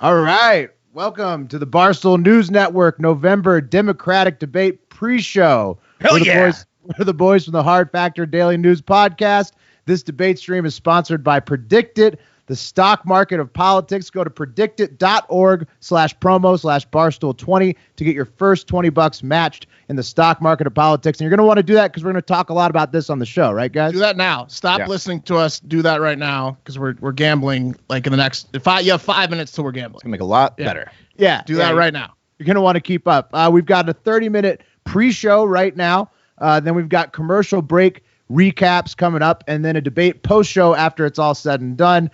All right. Welcome to the Barstool News Network November Democratic Debate Pre-Show. Hell yeah. We're the boys from the Hard Factor Daily News Podcast. This debate stream is sponsored by Predictit, the stock market of politics. Go to predictit.org/promo/barstool20 to get your first $20 matched in the stock market of politics. And you're going to want to do that because we're going to talk a lot about this on the show, right, guys? Do that now. Stop listening to us. Do that right now because we're gambling like in the next. You have 5 minutes till we're gambling. It's gonna make a lot better. Yeah. Do that right now. You're going to want to keep up. We've got a 30-minute pre-show right now. Then we've got commercial break recaps coming up, and then a debate post-show after it's all said and done.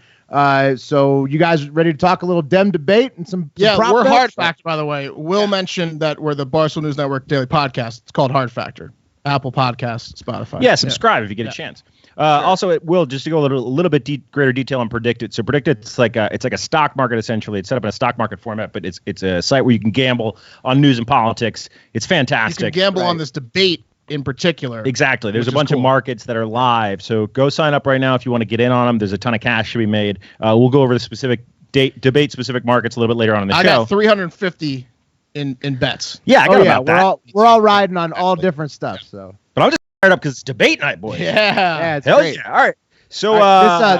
So you guys ready to talk a little Dem debate and some Yeah, prop we're bets? Hard Factor, by the way. Will mentioned that we're the Barstool News Network Daily Podcast. It's called Hard Factor. Apple Podcasts, Spotify. Yeah, subscribe if you get a chance. Also, it will just to go a little bit greater detail on Predictit. So Predictit's like a stock market essentially. It's set up in a stock market format, but it's a site where you can gamble on news and politics. It's fantastic. You can gamble on this debate in particular. Exactly. There's a bunch of markets that are live. So go sign up right now if you want to get in on them. There's a ton of cash to be made. We'll go over the specific debate specific markets a little bit later on in the show. I got 350 in bets. Yeah, I got about that. We're all riding on all different stuff. So, but I'm just fired up because it's debate night, boys. yeah, it's hell great. yeah. All right. So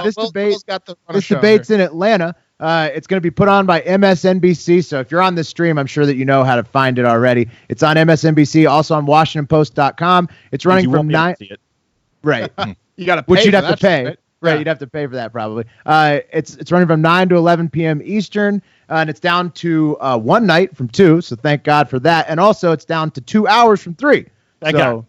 this debate's in Atlanta. It's going to be put on by MSNBC. So if you're on this stream, I'm sure that you know how to find it already. It's on MSNBC, also on WashingtonPost.com. It's running from 9. Right. You got to pay. Which you'd have to pay. Right? Right. You'd have to pay for that probably. It's running from 9 to 11 p.m. Eastern, and it's down to one night from 2. So thank God for that. And also it's down to 2 hours from 3. Thank God.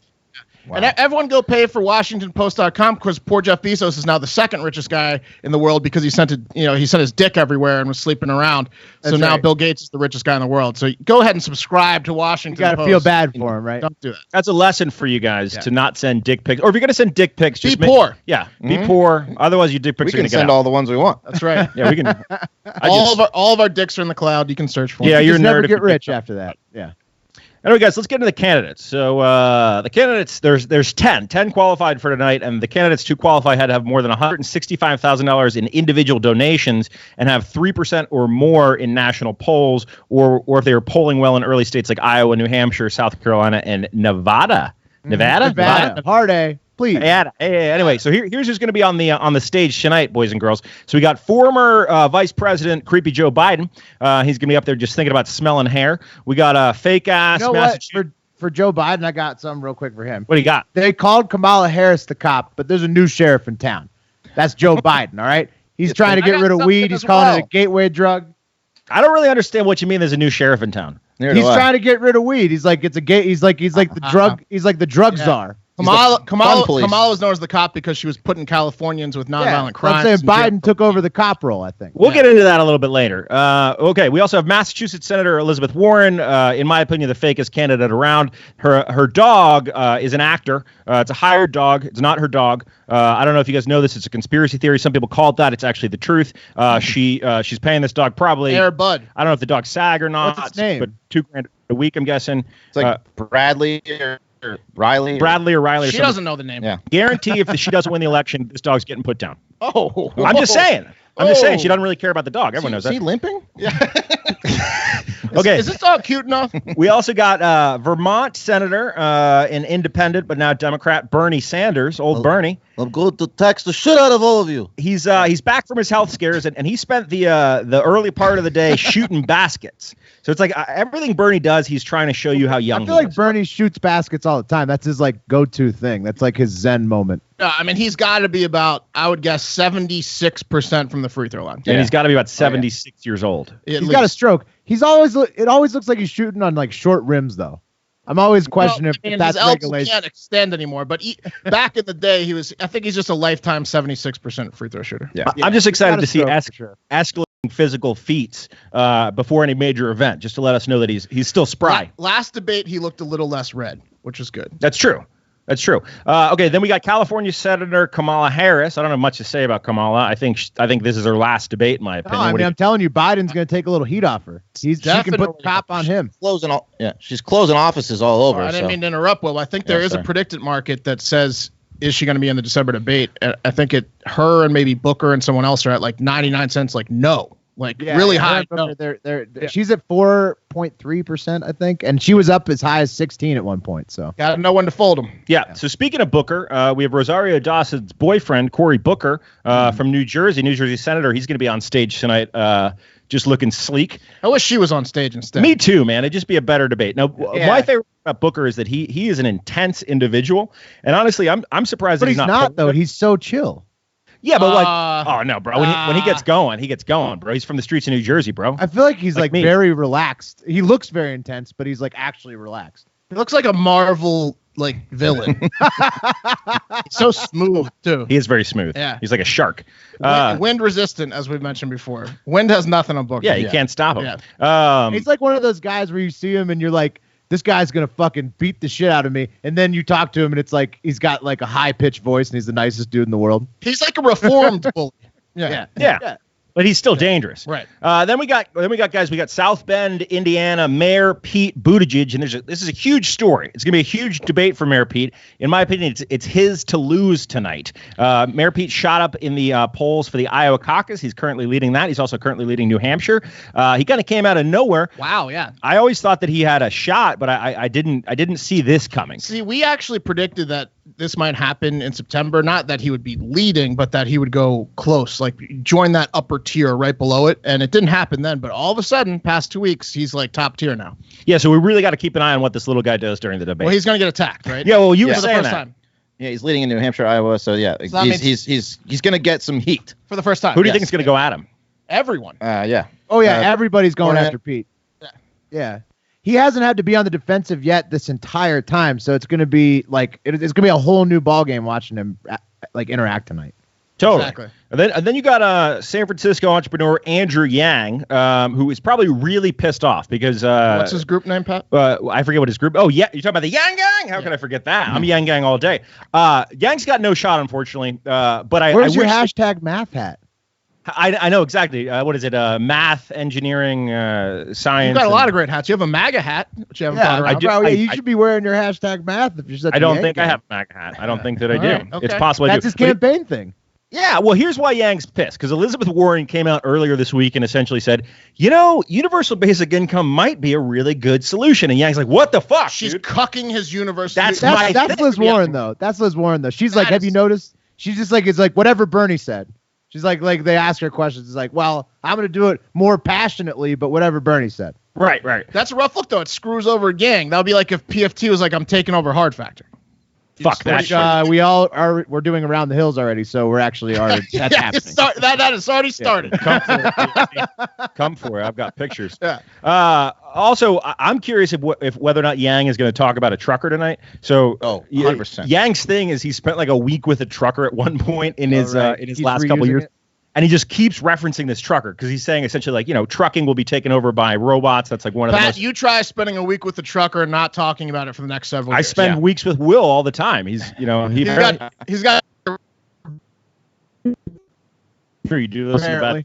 Wow. And everyone go pay for WashingtonPost.com because poor Jeff Bezos is now the second richest guy in the world because he sent his dick everywhere and was sleeping around. So now Bill Gates is the richest guy in the world. So go ahead and subscribe to Washington Post. You got to feel bad for him, right? Don't do that. That's a lesson for you guys to not send dick pics. Or if you're going to send dick pics, just be poor. Yeah, be poor. Otherwise, your dick pics are going to get send out. all the ones we want. That's right. Yeah, we can. all of our dicks are in the cloud. You can search for them. Yeah, you're a nerd. Never get rich after that. Yeah. Anyway, guys, let's get into the candidates. So the candidates, there's 10 qualified for tonight, and the candidates to qualify had to have more than $165,000 in individual donations and have 3% or more in national polls, or if they were polling well in early states like Iowa, New Hampshire, South Carolina, and Nevada. Nevada. Hard A. Please. Anyway, so here's who's going to be on the stage tonight, boys and girls. So we got former Vice President Creepy Joe Biden. He's going to be up there just thinking about smelling hair. We got a fake ass. You know what? For Joe Biden, I got something real quick for him. What do you got? They called Kamala Harris the cop, but there's a new sheriff in town. That's Joe Biden. All right. He's trying to get rid of weed. He's calling it a gateway drug. I don't really understand what you mean. There's a new sheriff in town. He's trying to get rid of weed. He's like, it's a gay. He's like the drug. He's like the drug czar. Kamala was known as the cop because she was putting Californians with nonviolent crimes. I'm saying Biden took over the cop role, I think. We'll get into that a little bit later. Okay, we also have Massachusetts Senator Elizabeth Warren. In my opinion, the fakest candidate around. Her dog is an actor. It's a hired dog. It's not her dog. I don't know if you guys know this. It's a conspiracy theory. Some people call it that. It's actually the truth. She's paying this dog probably. Air Bud. I don't know if the dog's SAG or not. What's its name? But $2,000 a week, I'm guessing. It's like Bradley or Riley. Bradley or Riley. She doesn't know the name. Yeah. Guarantee if she doesn't win the election, this dog's getting put down. Oh. I'm just saying. She doesn't really care about the dog. Everyone knows that. Is he limping? Yeah. Okay. Is this dog cute enough? We also got Vermont Senator, an independent but now Democrat, Bernie Sanders, Bernie. I'm going to tax the shit out of all of you. He's back from his health scares, and he spent the early part of the day shooting baskets. So it's like everything Bernie does, he's trying to show you how young he is. I feel like Bernie shoots baskets all the time. That's his like go-to thing. That's like his Zen moment. I mean, he's got to be about, I would guess, 76% from the free throw line. And he's got to be about 76 years old. He's got a stroke. It always looks like he's shooting on like short rims though. I'm always questioning if that's regulation. His elbow can't extend anymore. But back in the day, I think he's just a lifetime 76% free throw shooter. Yeah. I'm just excited to see escalating physical feats before any major event, just to let us know that he's still spry. Last debate, he looked a little less red, which is good. That's true. Okay, then we got California Senator Kamala Harris. I don't have much to say about Kamala. I think this is her last debate, in my opinion. I'm telling you, Biden's going to take a little heat off her. She can put the top on him. She's closing offices all over. I didn't mean to interrupt, Will. I think there is a predicted market that says, is she going to be in the December debate? I think her and maybe Booker and someone else are at like 99 cents. Like, no. really high. No. She's at 4.3%, I think, and she was up as high as 16 at one point. So gotta know when to fold them. Yeah. So speaking of Booker, we have Rosario Dawson's boyfriend, Cory Booker, from New Jersey senator. He's going to be on stage tonight, just looking sleek. I wish she was on stage instead. Me too, man. It'd just be a better debate. Now, my favorite about Booker is that he is an intense individual, and honestly, I'm surprised but that he's not though. He's so chill. Yeah, but oh no, bro. When he gets going, bro. He's from the streets of New Jersey, bro. I feel like he's like very relaxed. He looks very intense, but he's like actually relaxed. He looks like a Marvel villain. He's so smooth too. He is very smooth. Yeah, he's like a shark. Wind resistant, as we've mentioned before. Wind has nothing on Booker. Yeah, you can't stop him. Yeah. He's like one of those guys where you see him and you're like, this guy's gonna fucking beat the shit out of me, and then you talk to him and it's like he's got like a high pitched voice and he's the nicest dude in the world. He's like a reformed bully. Yeah. But he's still dangerous. Right. Then we got guys. We got South Bend, Indiana, Mayor Pete Buttigieg, and this is a huge story. It's going to be a huge debate for Mayor Pete. In my opinion, it's his to lose tonight. Mayor Pete shot up in the polls for the Iowa caucus. He's currently leading that. He's also currently leading New Hampshire. He kind of came out of nowhere. Wow. Yeah. I always thought that he had a shot, but I didn't see this coming. See, we actually predicted that this might happen in September. Not that he would be leading, but that he would go close, like join that upper tier right below it. And it didn't happen then, but all of a sudden, past 2 weeks, he's like top tier now. Yeah, so we really got to keep an eye on what this little guy does during the debate. Well, he's going to get attacked, right? Yeah, well, you were saying for the first that. time. Yeah, he's leading in New Hampshire, Iowa. So yeah, So he's going to get some heat For the first time. Who do you think is going to go at him? Everyone. Yeah. Oh yeah, everybody's going Ornette. after Pete. Yeah. He hasn't had to be on the defensive yet this entire time, so it's going to be like it's going to be a whole new ball game watching him like interact tonight. Totally. Exactly. And then you got San Francisco entrepreneur Andrew Yang, who is probably really pissed off because What's his group name, Pat? I forget what his group. Oh yeah, you're talking about the Yang Gang. How could I forget that? I'm Yang Gang all day. Yang's got no shot, unfortunately. But Where's your wish hashtag math hat? I know exactly. What is it? Math, engineering, science. You've got a lot of great hats. You have a MAGA hat, which you haven't brought around. Bro, you should be wearing your hashtag math if you're such I don't think I have a MAGA hat. I don't think that I do. Right, okay. It's possible I That's do. his campaign thing. Yeah, well, here's why Yang's pissed. Because Elizabeth Warren came out earlier this week and essentially said, universal basic income might be a really good solution. And Yang's like, what the fuck? She's dude? cucking his university. That's Liz Warren, though. That's Liz Warren, though. She's like, have you noticed? She's just like, it's like whatever Bernie said. She's like they ask her questions. It's like, well, I'm going to do it more passionately, but whatever Bernie said. Right. That's a rough look, though. It screws over Yang. That would be like if PFT was like, I'm taking over Hard Factor. Fuck that. Which, we're doing Around the Hills already, so we're actually that's happening. That has already started. Come for it. I've got pictures. Yeah. Also, I'm curious if whether or not Yang is going to talk about a trucker tonight. So, 100%. Yang's thing is he spent like a week with a trucker at one point in his He's last couple years. it. And he just keeps referencing this trucker because he's saying essentially like, trucking will be taken over by robots. That's like one of the most. You try spending a week with the trucker and not talking about it for the next several years. I spend weeks with Will all the time. He's He's got. Sure, you do this. Apparently.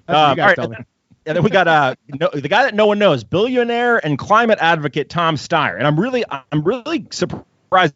All That's what you guys right, tell me. and then we got the guy that no one knows, billionaire and climate advocate Tom Steyer. And I'm really surprised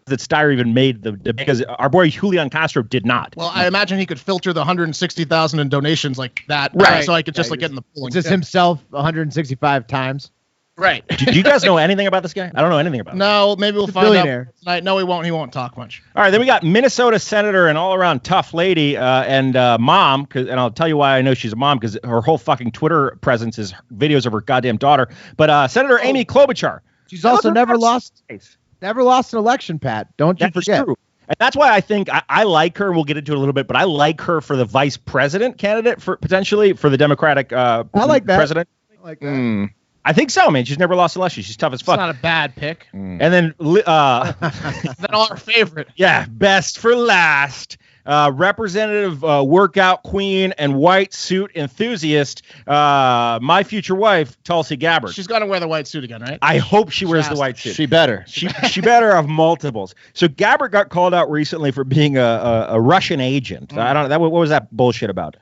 that Steyer even made because our boy Julian Castro did not. Well, I imagine he could filter the 160,000 in donations like that, Right. So I could just get in the polling. Just himself 165 times. Right. Do you guys know anything about this guy? I don't know anything about him. No, maybe we'll He's a find billionaire. out tonight. No, he won't. He won't talk much. All right, then we got Minnesota senator and all-around tough lady and mom, and I'll tell you why I know she's a mom because her whole fucking Twitter presence is videos of her goddamn daughter. But Senator Amy Klobuchar. She's also never lost an election, Pat. Don't you forget. True. And that's why I think I like her. We'll get into it a little bit, but I like her for the vice president candidate for potentially for the Democratic I like that. president. I like that. I think so, man. She's never lost an election. She's tough as It's fuck. not a bad pick. And then Then our favorite. yeah, best for last. Representative workout queen and white suit enthusiast, my future wife, Tulsi Gabbard. She's going to wear the white suit again, right? I hope she wears the white suit. She better. She better have multiples. So Gabbard got called out recently for being a Russian agent. I don't know. What was that bullshit about?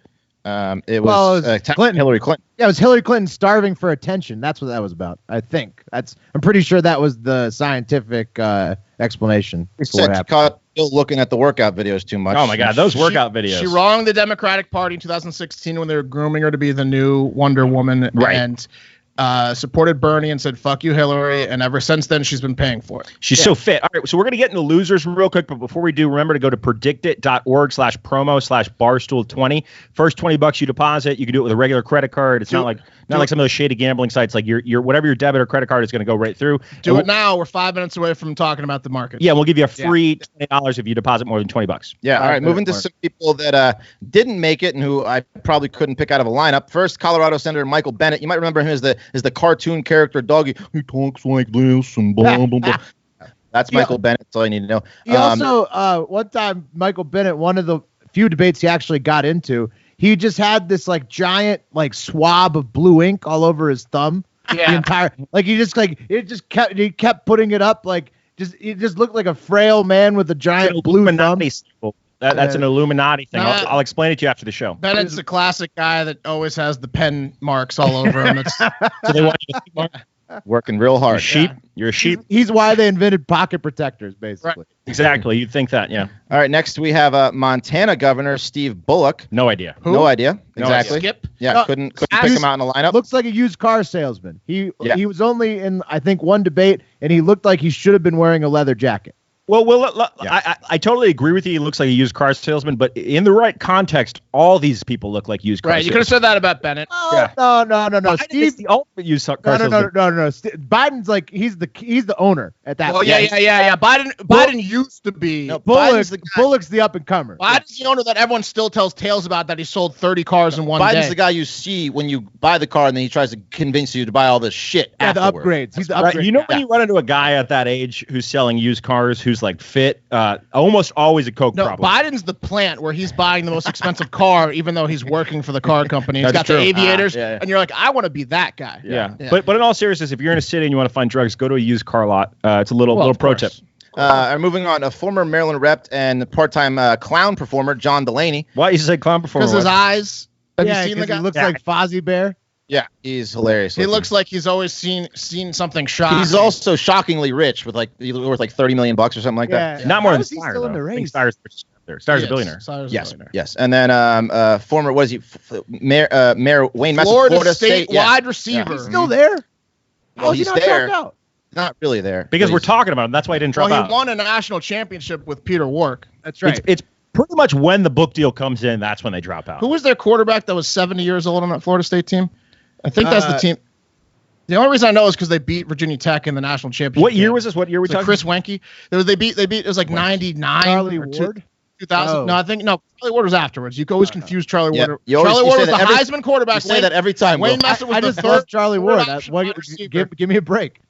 It was Clinton. Hillary Clinton. Yeah, it was Hillary Clinton starving for attention. That's what that was about. I think I'm pretty sure that was the scientific explanation. She said she caught Bill looking at the workout videos too much. Oh my God, those workout videos. She wronged the Democratic Party in 2016 when they were grooming her to be the new Wonder Woman, Right. And supported Bernie and said, fuck you, Hillary. And ever since then, she's been paying for it. She's so fit. All right, so we're going to get into losers real quick. But before we do, remember to go to predictit.org/promo/barstool20. First $20 you deposit. You can do it with a regular credit card. It's not like some of those shady gambling sites. Like your whatever your debit or credit card is going to go right through. Do it now. We're 5 minutes away from talking about the market. Yeah, we'll give you a free $20 if you deposit more than $20. Yeah, all right. Moving to some people that didn't make it and who I probably couldn't pick out of a lineup. First, Colorado Senator Michael Bennet. You might remember him as the cartoon character Doggy. He talks like this and blah, blah, blah. That's Michael Bennet. That's all you need to know. He also, one time, Michael Bennet, one of the few debates he actually got into, he just had this like giant like swab of blue ink all over his thumb. Yeah. The entire he kept putting it up it just looked like a frail man with a giant blue thumb. That's an Illuminati thing. Nah. I'll explain it to you after the show. Bennett's the classic guy that always has the pen marks all over him. So they want you to working real hard. You're a sheep. He's why they invented pocket protectors, basically. Right. Exactly. You'd think that, yeah. All right, next we have Montana Governor Steve Bullock. No idea. Who? No idea. No Exactly. Skip? Yeah, No, couldn't pick him out in the lineup. Looks like a used car salesman. He was only in, I think, one debate, and he looked like he should have been wearing a leather jacket. Well, I totally agree with you. He looks like a used car salesman, but in the right context, all these people look like used car Right. You could have said that about Bennett. No. Biden Steve, is the ultimate used car salesman. no. Biden's like he's the owner at that. Oh, yeah. Biden used to be. No, Biden's the guy. Bullock's the up and comer. Biden's the owner that everyone still tells tales about that he sold 30 cars in one day. Biden's the guy you see when you buy the car and then he tries to convince you to buy all this shit Yeah, the afterward. upgrades. He's the Right. upgrade. You know when you run into a guy at that age who's selling used cars who's like fit, almost always a Coke No, problem. Biden's the plant where he's buying the most expensive car, even though he's working for the car company. He's That's got true. the aviators, yeah. and you're like, I want to be that guy. Yeah. Yeah. But in all seriousness, if you're in a city and you want to find drugs, go to a used car lot. It's a little of pro course. tip. Moving on, a former Maryland rep and part-time clown performer, John Delaney. Why you say clown performer? Because his eyes. Have you Yeah, seen the 'cause guy? he looks like Fozzie Bear. Yeah, he's hilarious. He looking. looks like he's always seen something shocking. He's also shockingly rich with he's worth like $30 million or something like that. Not more How than is he Steyer, still in though. the I think race? Steyer's there. Steyer's a billionaire. Yes. And then former, what is he? Mayor Wayne Messing, Florida State yeah. wide receiver. He's still there. Well, Is he he's not there. dropped out? Not really there. Because but we're he's- talking about him. That's why he didn't drop Well, out. he won a national championship with Peter Wark. That's right. It's pretty much when the book deal comes in, that's when they drop out. Who was their quarterback that was 70 years old on that Florida State team? I think that's the team. The only reason I know is because they beat Virginia Tech in the national championship. What year game. was this? What year were we It was talking? Chris Wenke. They beat. It was like 99 Charlie or Ward? 2000. Oh. No, I think Charlie Ward was afterwards. You always confuse Charlie Yeah, Ward. you always- Charlie you Ward say was the that every- Heisman quarterback. You say that every time. Wayne Will. Messer was I the just third love Charlie Ward. option wide receiver. Give me a break.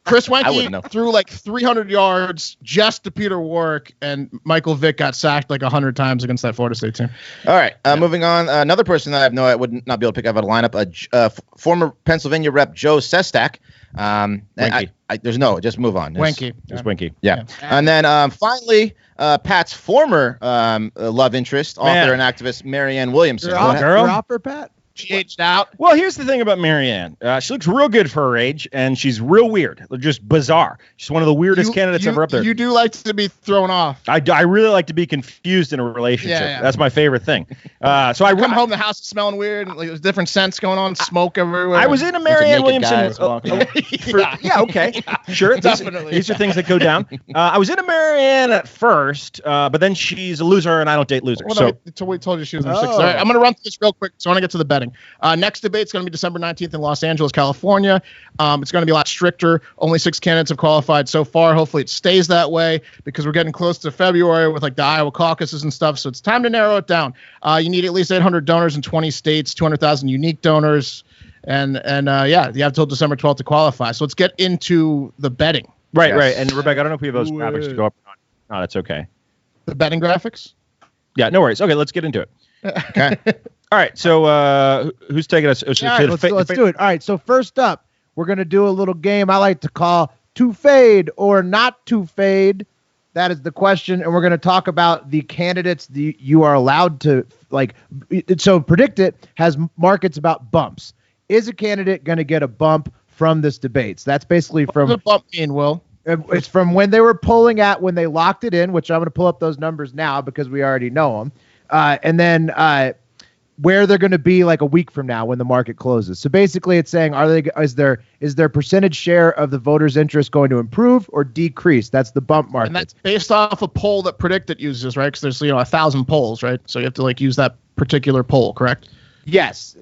Chris I wouldn't know. Wenke threw like 300 yards just to Peter Wark, and Michael Vick got sacked like 100 times against that Florida State team. All right, moving on. Another person that I would not be able to pick out of a lineup. Former Pennsylvania rep Joe Sestak. And Winky. there's no, just move on. Wenke. It's Winky. Yeah. And then finally, Pat's former love interest, author Man. and activist Marianne Williamson. You're Go off, ahead. girl. you're off her, Pat. She aged out. Well, here's the thing about Marianne. She looks real good for her age, and she's real weird. Just bizarre. She's one of the weirdest candidates ever up there. You do like to be thrown off. I really like to be confused in a relationship. Yeah. That's my favorite thing. So I Come home, the house is smelling weird. Like, there's different scents going on, smoke everywhere. I was in a Marianne naked Williamson. guys walking. Yeah, okay. Sure. Definitely. These are things that go down. I was in a Marianne at first, but then she's a loser, and I don't date losers. Well, So no, until we told you she was in her Oh. 60s. All right, I'm going to run through this real quick, so I want to get to the betting. Next debate's going to be December 19th in Los Angeles, California. It's going to be a lot stricter. Only 6 candidates have qualified so far. Hopefully it stays that way because we're getting close to February with like the Iowa caucuses and stuff. So it's time to narrow it down. You need at least 800 donors in 20 states, 200,000 unique donors. And yeah, you have till December 12th to qualify. So let's get into the betting. right. Yes. And Rebecca, I don't know if we have those graphics to go up or not. No, that's okay. The betting graphics? Yeah, no worries. Okay, let's get into it. Okay. All right. So who's taking us? All right, let's do it. All right, so first up, we're going to do a little game I like to call To Fade or Not To Fade. That is the question, and we're going to talk about the candidates you are allowed to So Predict It has markets about bumps. Is a candidate going to get a bump from this debate? So that's basically from the bump mean, Will. It's from when they were polling at when they locked it in, which I'm going to pull up those numbers now because we already know them, and then where they're going to be like a week from now when the market closes. So basically, it's saying is their percentage share of the voters' interest going to improve or decrease? That's the bump market, and that's based off a poll that Predict It uses, right? Because there's 1,000 polls, right? So you have to use that particular poll, correct? Yes,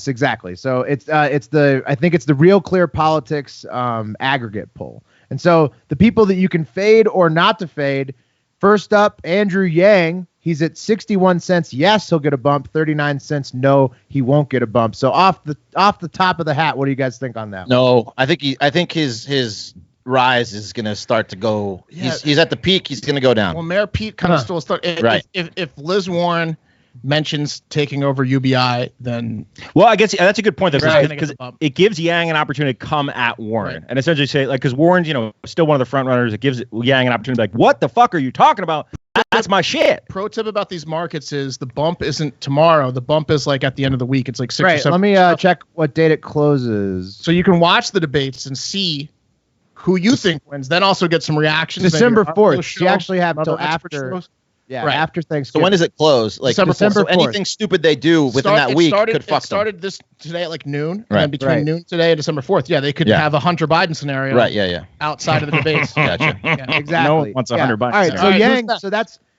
exactly. So I think it's the Real Clear Politics aggregate poll. And so the people that you can fade or not to fade, first up, Andrew Yang. He's at 61 cents. Yes, he'll get a bump. 39 cents. No, he won't get a bump. So off the top of the hat, what do you guys think on that? No, I think his rise is going to start to go. Yeah. He's at the peak. He's going to go down. Well, Mayor Pete kind of still start. Right. If Liz Warren mentions taking over UBI, then I guess that's a good point. Right. Because it gives Yang an opportunity to come at Warren and essentially say, because Warren's still one of the front runners. It gives Yang an opportunity to be like, what the fuck are you talking about? That's my shit. Pro tip about these markets is the bump isn't tomorrow. The bump is at the end of the week. It's 6 or 7. Let me check what date it closes. So you can watch the debates and see who you think wins. Then also get some reactions. December 4th. You actually have until after. Yeah, right. After Thanksgiving. So when does it close? December 4th. So anything stupid they do within that week could fuck them. It started this today at noon. Right. And between noon today and December 4th. Yeah, they could have a Hunter Biden scenario. Right, yeah. Outside of the debates. Gotcha. Yeah, exactly. No one wants 100 bucks. All right, so Yang,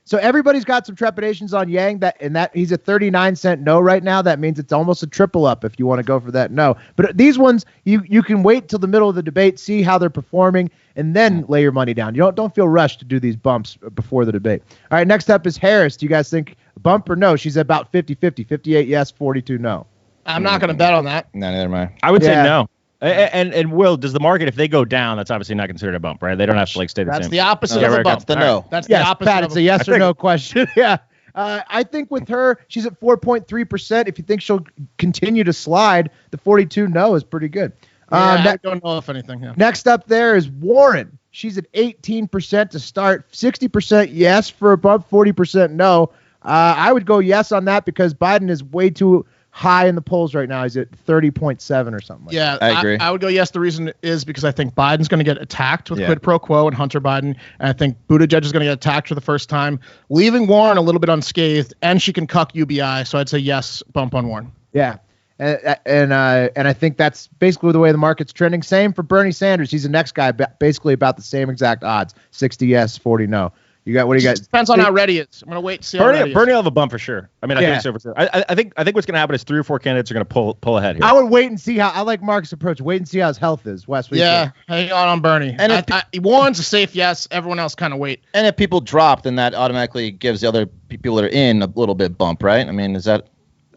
so everybody's got some trepidations on Yang, that he's at 39 cent no right now. That means it's almost a triple up if you want to go for that no. But these ones, you can wait till the middle of the debate, see how they're performing, and then lay your money down. You don't feel rushed to do these bumps before the debate. All right, next up is Harris. Do you guys think bump or no? She's about 50-50, 58 yes, 42 no. I'm not going to bet on that. No, never mind. I would say no. And Will, does the market, if they go down, that's obviously not considered a bump, right? They don't have to stay the same. That's the opposite of a bump. That's the no. That's the opposite. Pat, it's a yes or no question. Yeah. I think with her, she's at 4.3%. If you think she'll continue to slide, the 42 no is pretty good. I don't know if anything. Yeah. Next up there is Warren. She's at 18% to start, 60% yes for a bump, 40% no. I would go yes on that because Biden is way too high in the polls right now. He's at 30.7 or something. I agree. I would go yes. The reason is because I think Biden's going to get attacked with quid pro quo and Hunter Biden. And I think Buttigieg is going to get attacked for the first time, leaving Warren a little bit unscathed, and she can cuck UBI. So I'd say yes, bump on Warren. Yeah. And I think that's basically the way the market's trending. Same for Bernie Sanders. He's the next guy, basically about the same exact odds. 60 yes, 40 no. What do you got? Depends on how ready it is. I'm gonna wait to see how ready Bernie will have a bump for sure. I mean, I think so for sure. I think what's gonna happen is 3 or 4 candidates are gonna pull ahead here. I would wait and see I like Mark's approach. Wait and see how his health is. Wes, hang on Bernie. And Warren's a safe yes. Everyone else kind of wait. And if people drop, then that automatically gives the other people that are in a little bit bump, right? I mean, is that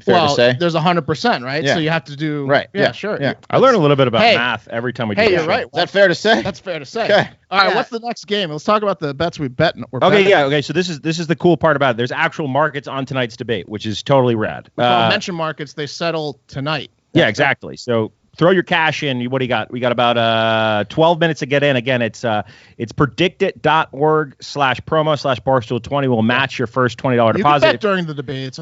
fair to say? There's 100%, right? Yeah. So you have to do right. Yeah, sure. Yeah. I learn a little bit about math every time we do. You're right. Is that fair to say? That's fair to say. Okay. All right. What's the next game? Let's talk about the bets we bet. Okay. So this is the cool part about it. There's actual markets on tonight's debate, which is totally rad. Mention markets. They settle tonight. Yeah, exactly. So throw your cash in. What do you got? We got about 12 minutes to get in. Again, it's predictit.org/promo/barstool20 will match your first $20 deposit. You can bet during the debate.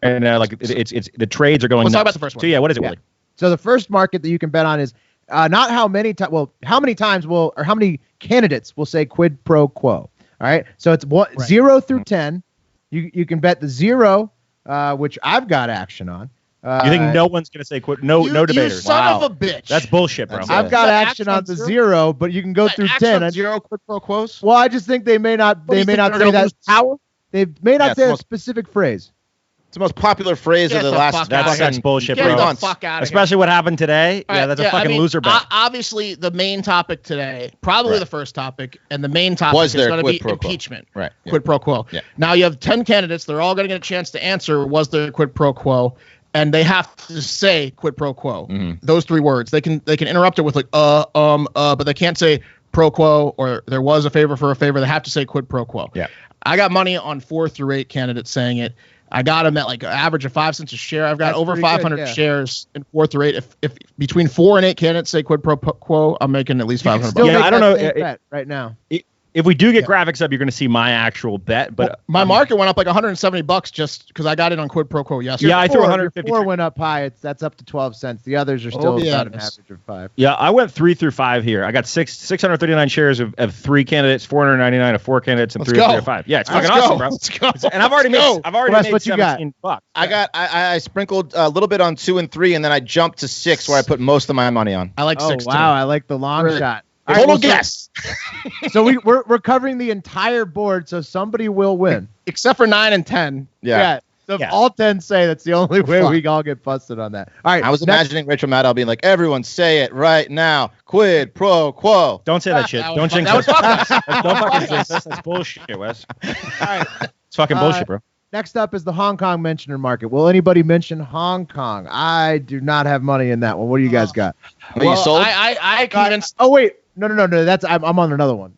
And it's the trades are going. Let's nuts. talk about the first one. So yeah, what is it, Willie? So the first market that you can bet on is not how many times. Well, how many times will or how many candidates will say quid pro quo? All right. So it's 0 through 10. You can bet the 0, which I've got action on. You think no one's going to say quid? No debaters. You son of a bitch. That's bullshit, bro. I've got action on the 0, but you can go through 10. 0 quid pro quos. Well, I just think they may not. They may not say that. Power. They may not say a specific phrase. It's the most popular phrase of the last. That's bullshit, bro. Get the fuck out of Especially what happened today. Right, that's a fucking loser bet. Obviously, the main topic today, probably the first topic, and the main topic is going to be impeachment. Right. Quid pro quo. Yeah. Now you have 10 candidates. They're all going to get a chance to answer, was there quid pro quo? And they have to say quid pro quo. Mm-hmm. Those 3 words. They can interrupt it with but they can't say pro quo or there was a favor for a favor. They have to say quid pro quo. Yeah. I got money on 4 through 8 candidates saying it. I got him at like an average of 5 cents a share. I've got That's over pretty 500 good, yeah. shares in 4th rate. If between 4 and 8 candidates say quid pro quo, I'm making at least You can 500 still bucks. Yeah, make I don't that know, same bet right now. If we do get graphics up, you're going to see my actual bet. But My market went up like $170 just because I got it on quid pro quo yesterday. Yeah, I threw Your 150. four went up high. That's up to 12 cents. The others are still yeah, about an it is. average of 5. Yeah, I went 3 through 5 here. I got 639 shares of 3 candidates, 499 of 4 candidates, and Let's 3 go. of 5. Yeah, it's Let's fucking go. awesome, bro. Let's go. And I've already Let's made go. Wes, made what you got? $17. I sprinkled a little bit on 2 and 3, and then I jumped to 6, where I put most of my money on. I like Oh 6 wow, too. I like the long Really? shot. Total All right, well, guess. So we're covering the entire board, so somebody will win. Except for 9 and 10. Yeah. So if Yeah. all 10 say, that's the only way Fuck. we all get busted on that. All right. I was next- imagining Rachel Maddow being like, "Everyone say it right now, quid pro quo." Don't say that shit. That Don't was- jinx that us. was fucked. Don't fucking jinx us. That's bullshit, Wes. All right. It's fucking bullshit, bro. Next up is the Hong Kong mentioner market. Will anybody mention Hong Kong? I do not have money in that one. What do you guys got? Are you sold? I convinced Oh wait, no. That's I'm on another one.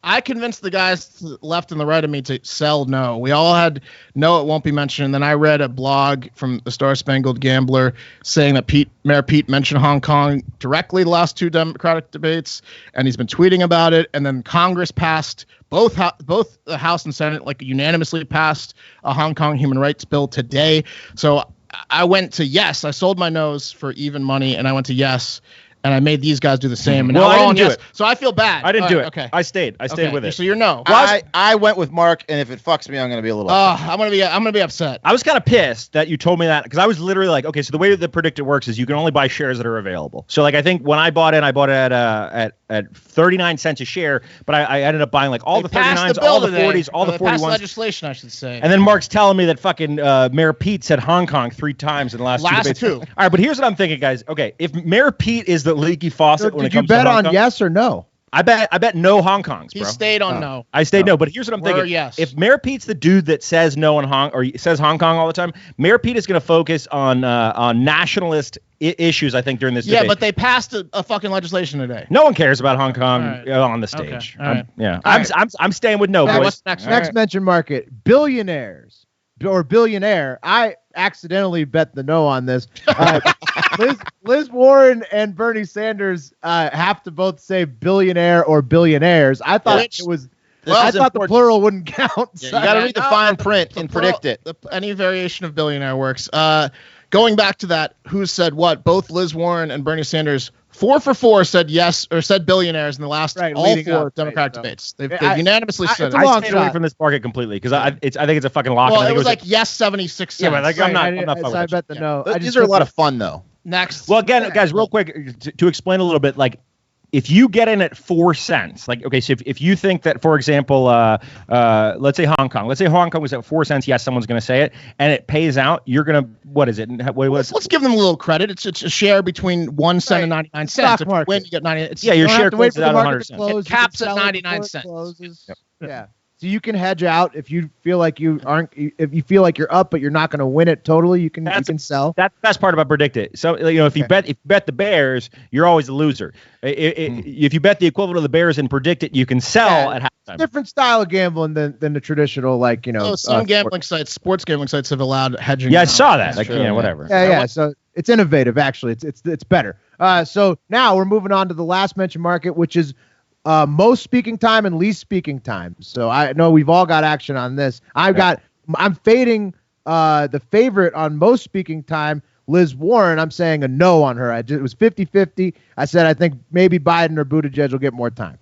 I convinced the guys to the left and the right of me to sell no. We all had no, it won't be mentioned. And then I read a blog from the Star Spangled Gambler saying that Mayor Pete mentioned Hong Kong directly the last 2 Democratic debates, and he's been tweeting about it. And then Congress passed both the House and Senate like unanimously passed a Hong Kong human rights bill today. So I went to yes. I sold my nose for even money, and I went to yes. And I made these guys do the same. And Well, now I we're didn't on do yes. it. So I feel bad. I didn't All do right, it. Okay. I stayed with it. So you're no. I went with Mark, and if it fucks me, I'm gonna be a little. I'm gonna be upset. I was kind of pissed that you told me that because I was literally like, okay, so the way the predictor works is you can only buy shares that are available. So like I think when I bought it at 39 cents a share, but I ended up buying like all They the passed 39s, the bill all the today. 40s, all the They passed 41s. legislation, I should say. And then Mark's telling me that fucking Mayor Pete said Hong Kong 3 times in the last 2 debates. 2. All right, but here's what I'm thinking, guys. Okay, if Mayor Pete is the leaky faucet when Did it you comes to bet Hong on Kong, yes or no? I bet no Hong Kongs, He bro. stayed on no. I stayed no, but here's what I'm We're thinking. yes. If Mayor Pete's the dude that says no in says Hong Kong all the time, Mayor Pete is going to focus on nationalist issues. I think during this Yeah, debate. but they passed a fucking legislation today. No one cares about Hong Kong All right. on the Okay. stage. All right. Yeah, All I'm staying with no, All right, boys. what's next? Next mention market, billionaires or billionaire. I accidentally bet the no on this. Liz Warren and Bernie Sanders have to both say billionaire or billionaires. I thought Which- it was. This I is thought the important. plural wouldn't count. Yeah, you so- got to read the fine print The and plural- predict it. Any variation of billionaire works. Going back to that, who said what? Both Liz Warren and Bernie Sanders, 4 for 4, said yes or said billionaires in the last Right, all leading 4 up, right, Democratic so- debates. They've I- unanimously said it's it. a long I stayed away shot. from this market completely because I think it's a fucking lock. Well, and I think it was like yes 76 cents. Yeah, but like, I'm not fucking so I with bet you. the no. I These just are a took lot it. of fun, though. Next. Well, again, guys, real quick to explain a little bit, like if you get in at 4 cents, like okay, so if you think that, for example, let's say Hong Kong was at 4 cents, yes, someone's going to say it, and it pays out, you're gonna what is it? Let's give them a little credit. It's a share between 1 cent and 99 cents. Stock If you market. win, you get 90. It's, Yeah, your You don't share have to wait closes for the out at market 100 to cents. close. It You can caps at sell it 99 before it cents. closes. Yeah. So you can hedge out if you feel like if you feel like you're up but you're not going to win it totally. You can sell. That's the best part about predict it. So if you bet the Bears, you're always a loser. If you bet the equivalent of the Bears and predict it, you can sell at halftime. Different style of gambling than the traditional some gambling sites, sports gambling sites, have allowed hedging. Yeah, I now. saw that. Like, true, whatever. Yeah. So it's innovative. Actually, it's better. So now we're moving on to the last mention market, which is most speaking time and least speaking time. So I know we've all got action on this. I'm fading the favorite on most speaking time, Liz Warren. I'm saying a no on her. It was 50-50. I said I think maybe Biden or Buttigieg will get more time.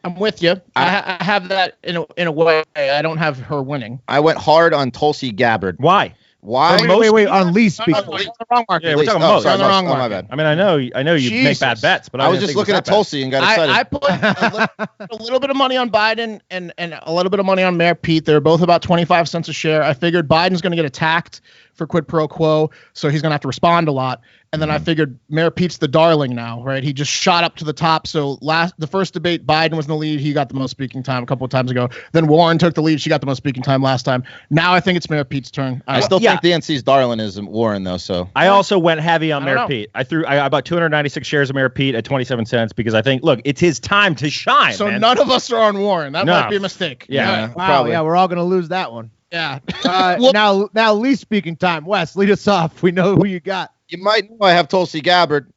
I'm with you. I have that in a way. I don't have her winning. I went hard on Tulsi Gabbard. Why? Why? Wait. On least speaking. We're on the wrong market. Yeah, we're talking Oh, most. sorry, On the wrong my market. bad. I mean, I know you make Jesus. bad bets, but I was didn't just think it looking at that bad. Tulsi and got excited. I put a little bit of money on Biden and a little bit of money on Mayor Pete. They're both about 25 cents a share. I figured Biden's going to get attacked for quid pro quo, so he's going to have to respond a lot. And then I figured Mayor Pete's the darling now, right? He just shot up to the top. So the first debate, Biden was in the lead. He got the most speaking time a couple of times ago. Then Warren took the lead. She got the most speaking time last time. Now I think it's Mayor Pete's turn. I still think the NC's darling is Warren, though. So I also went heavy on I don't Mayor know. Pete. I bought 296 shares of Mayor Pete at 27 cents because I think, look, it's his time to shine. So man. none of us are on Warren. That No. might be a mistake. Yeah. All right. Wow. Probably. Yeah, we're all going to lose that one. Yeah. Now, least speaking time. Wes, lead us off. We know who you got. You might know I have Tulsi Gabbard.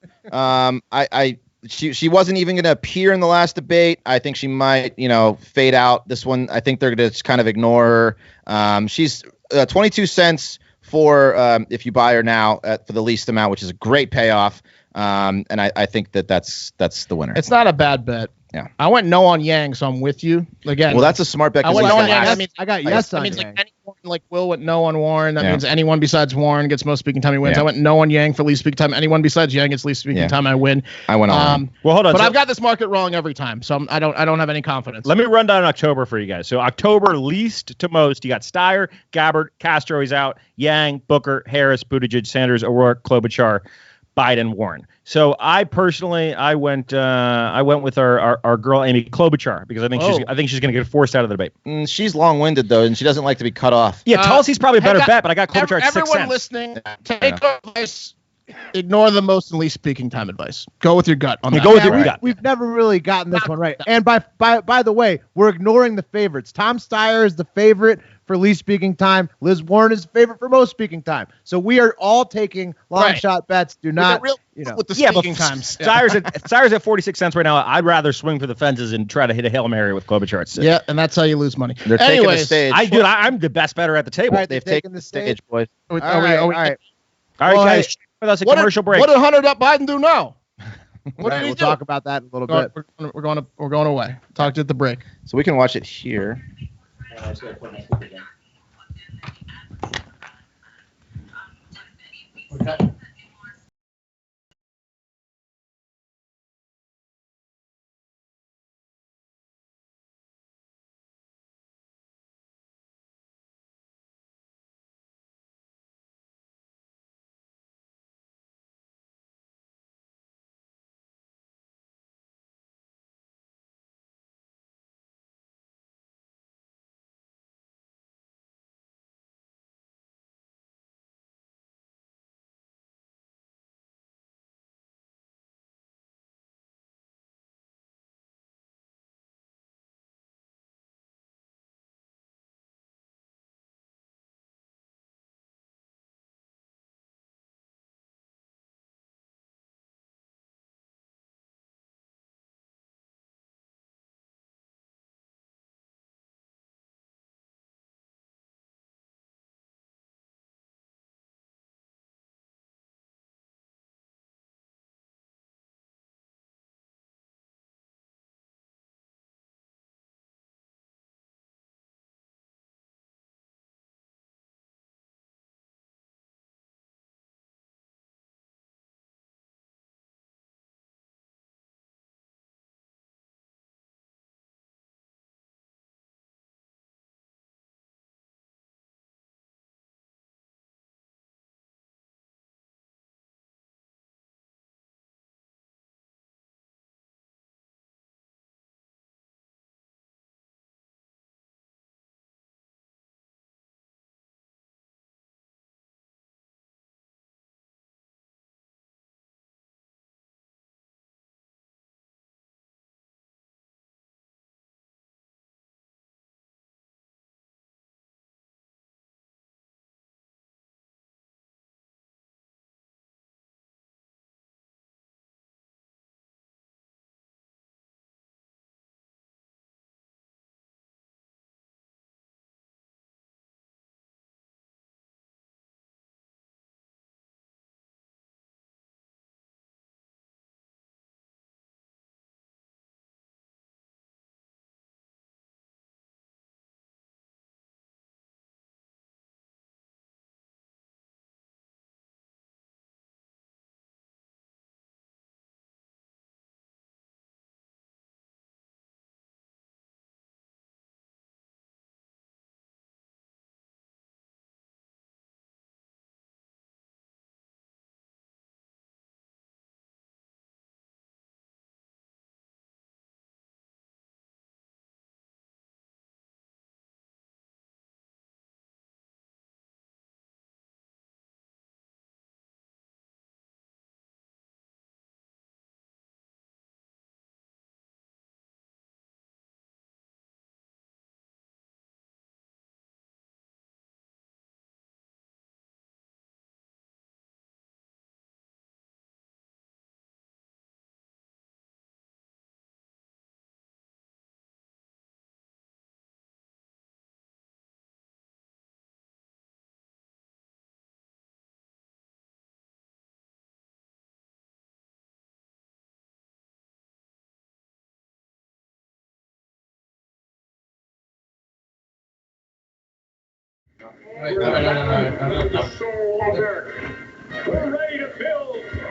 She wasn't even going to appear in the last debate. I think she might, fade out. This one, I think they're going to just kind of ignore her. She's 22 cents for if you buy her now for the least amount, which is a great payoff. And I think that's the winner. It's not a bad bet. Yeah. I went no on Yang, so I'm with you. Again. Well, that's a smart bet. I went no on Yang. I got yes on That means Yang. like Will went no on Warren. That means anyone besides Warren gets most speaking time. He wins. Yeah. I went no on Yang for least speaking time. Anyone besides Yang gets least speaking time. I win. I went on. Well, hold on. But I've got this market wrong every time, so I don't have any confidence. Let me run down October for you guys. So October, least to most, you got Steyer, Gabbard, Castro, he's out, Yang, Booker, Harris, Buttigieg, Sanders, O'Rourke, Klobuchar, Biden, Warren. So I personally, I went with our girl Amy Klobuchar because I think she's going to get forced out of the debate. She's long-winded though, and she doesn't like to be cut off. Yeah, Tulsi's probably a better bet, but I got Klobuchar at 6 Everyone cents. listening, take our advice. Ignore the most and least speaking time advice. Go with your gut on that. Go with your gut. We've never really gotten this one right. And by the way, we're ignoring the favorites. Tom Steyer is the favorite for least speaking time. Liz Warren is the favorite for most speaking time. So we are all taking long shot bets. Do not, with the speaking times. Steyer's at 46 cents right now. I'd rather swing for the fences and try to hit a Hail Mary with Klobuchar at 6. Yeah, and that's how you lose money. They're taking the stage. I'm the best bettor at the table. Right, They've taken the stage, boys. All right. All right, Well, guys, check with us a commercial break. What did Hunter Biden do now? What did he we'll do? talk about that in a little bit. We're going away. Talk to you at the break. So we can watch it here. Okay.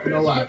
No lie.